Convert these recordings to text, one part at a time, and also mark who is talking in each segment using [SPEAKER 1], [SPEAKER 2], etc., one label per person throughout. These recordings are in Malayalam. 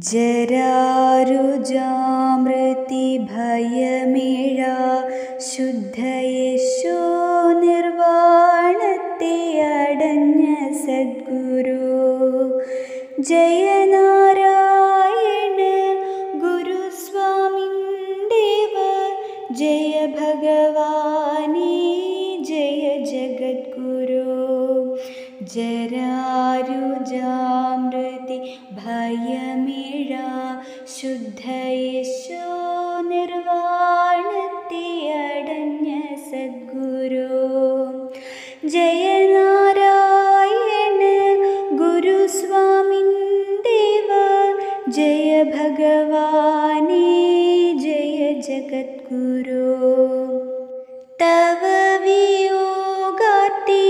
[SPEAKER 1] ജരാരുജാമൃതിഭയമേഴ ശുദ്ധയേശോ നിർവാണത്തെ അടഞ്ഞ സദ്ഗുരു. ജയനാരായണ ഗുരുസ്വാമിൻ ദേവ, ജയ ഭഗവാനേ ജയ ജഗദ്ഗുരു. ജരാരുജാമൃതി ഭയമേഴ ശുദ്ധയേശോ നിർവാണത്തെ അടഞ്ഞ സദ്ഗുരു. ജയനാരായണ ഗുരുസ്വാമിൻ ദേവ, ജയ ഭഗവാനേ ജയ ജഗദ്ഗുരു. തവ വിയോഗാർത്തി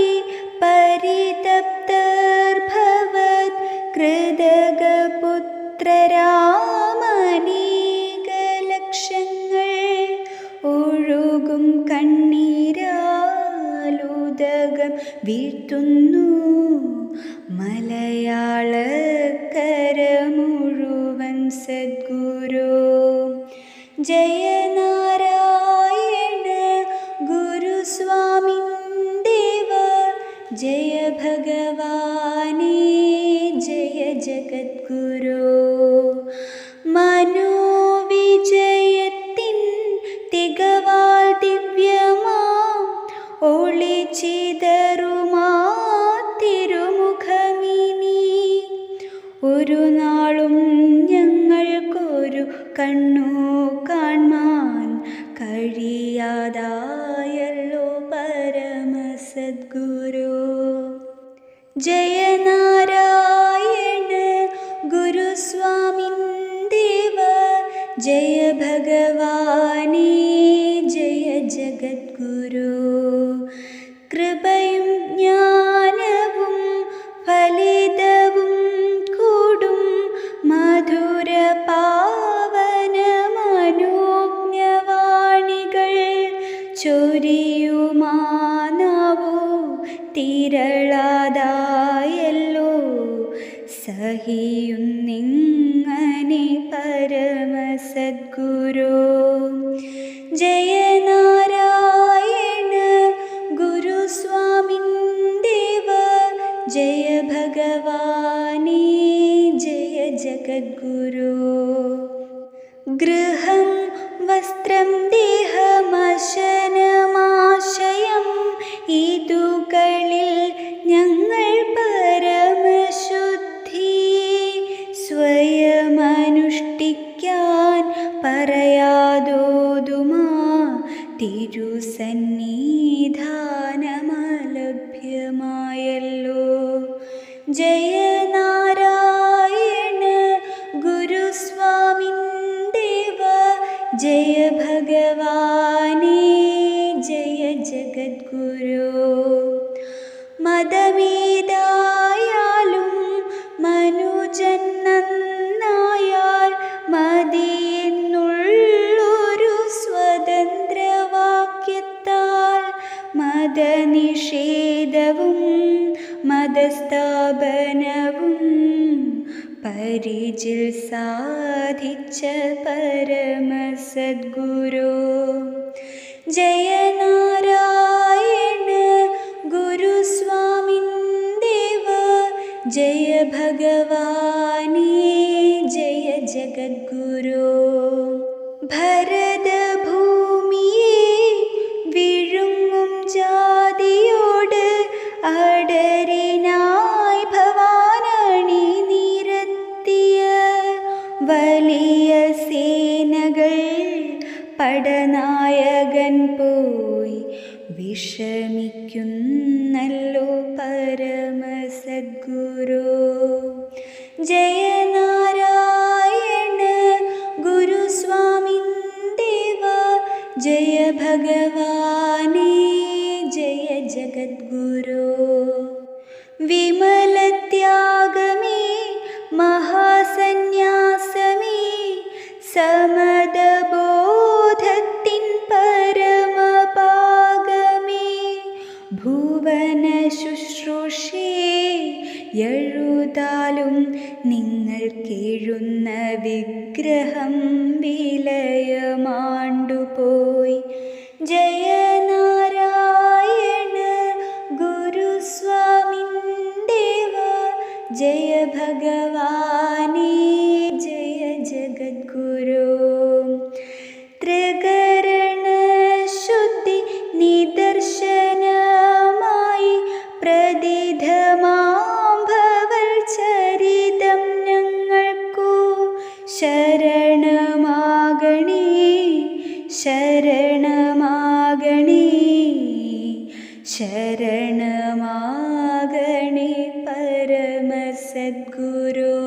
[SPEAKER 1] പരിതപ്തർഭവത് കൃതകപുത്രരാമനേകലക്ഷങ്ങൾ ഒഴുകും കണ്ണീരാലുദകം വീഴ്ത്തുന്നു മലയാളക്കര മുഴുവൻ സദ്ഗുരു. ജയനാരായണ ഗുരുസ്വാമിൻ ദേവ, ജയ ഭഗവാനേ ജയ ജഗദ്ഗുരു. മനോവിജയത്തിൻ തികവാൽ ദിവ്യമാം ഒളിച്ചിതറുമാ തിരുമുഖമിനി ഒരു നാളും ഞങ്ങൾക്കൊരു കണ്ണു കാൺമാൻ കഴിയാതായല്ലോ പരമസദ്ഗുരു. ജയനാരായണ ഗുരുസ്വാമിൻ ദേവ, ജയ ഭഗവാനേ ജയ ജഗദ്ഗുരു. കൃപയും ജ്ഞാനവും ഫലിതവും കൂടും മധുര പാവനമനോജ്ഞവാണികൾ ചൊരിയുമാനാവോ തിരളാതായല്ലോ സഹിയുന്നിങ്ങനെ പരമസദ്ഗുരു. ജയനാരായണ ഗുരുസ്വാമിൻ ദേവ, ജയ ഭഗവാനേ ജയ ജഗദ്ഗുരു. ഗൃഹം വസ്ത്രം ദേഹമശനമാശയം ഇതുകളിൽ ഞങ്ങൾ പരമശുദ്ധി സ്വയമനുഷ്ഠിക്കാൻ പറയാതോതുമാ തിരുസന്നിധാനമലഭ്യമായല്ലോ. ജയനാരായണ ഗുരുസ്വാമിൻ ദേവ, ജയ ഭഗവാനേ ജയ ജഗദ്ഗുരു. മതമേതായാലും മനുജൻ നന്നായാൽ മതിയെന്നുള്ളൊരു സ്വതന്ത്രവാക്യത്താൽ മതനിഷേധവും മതസ്ഥാപനവും പരിചിൽ സാധിച്ച പരമസദ്ഗുരു. ജയനാരായണ ഗുരുസ്വാമിൻ ദേവ, ജയ ഭഗവാനേ ജയ ജഗദ്ഗുരു. ഭരതഭൂമിയെ വിഴുങ്ങും ജാതിയോട് അടരിനായി ഭവാനണി നിരത്തിയ വലിയ സേനകൾ പടനായകൻ പോയി വിഷമിക്കുന്നല്ലോ പരമസദ്ഗുരു. ജയനാരായണ ഗുരുസ്വാമിൻ ദേവ, ജയ ഭഗവാനേ ജയ ജഗദ്ഗുരു. വിമലത്യാഗമേ മഹാസന്യാസമേ സമദബോധത്തിൻ പരമപാകമേ ഭുവന ശുശ്രൂഷേ എഴുതാലും നിങ്ങൾ കേഴുന്ന വിഗ്രഹം വിലയമാണ്ടുപോയി. ജയ നാരായണ ഗുരുസ്വാമിൻ ദേവ, ജയ ഭഗവാനേ, ജയ ജഗദ്ഗുരോ. ത്രികരണ ശുദ്ധി നിദർശനമായി പ്രദിധമാം ഭവൽ ചരിതം ഞങ്ങൾക്കു ശരണമാകണേ, ശരണമാകണേ, ശരണമാകണേ പരമസദ്ഗുരോ.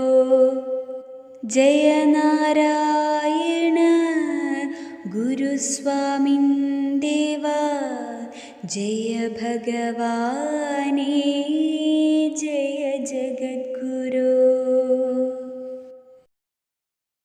[SPEAKER 1] ജയ നാരായണ ഗുരുസ്വാമിൻ ദേവ, ജയ ഭഗവാനേ.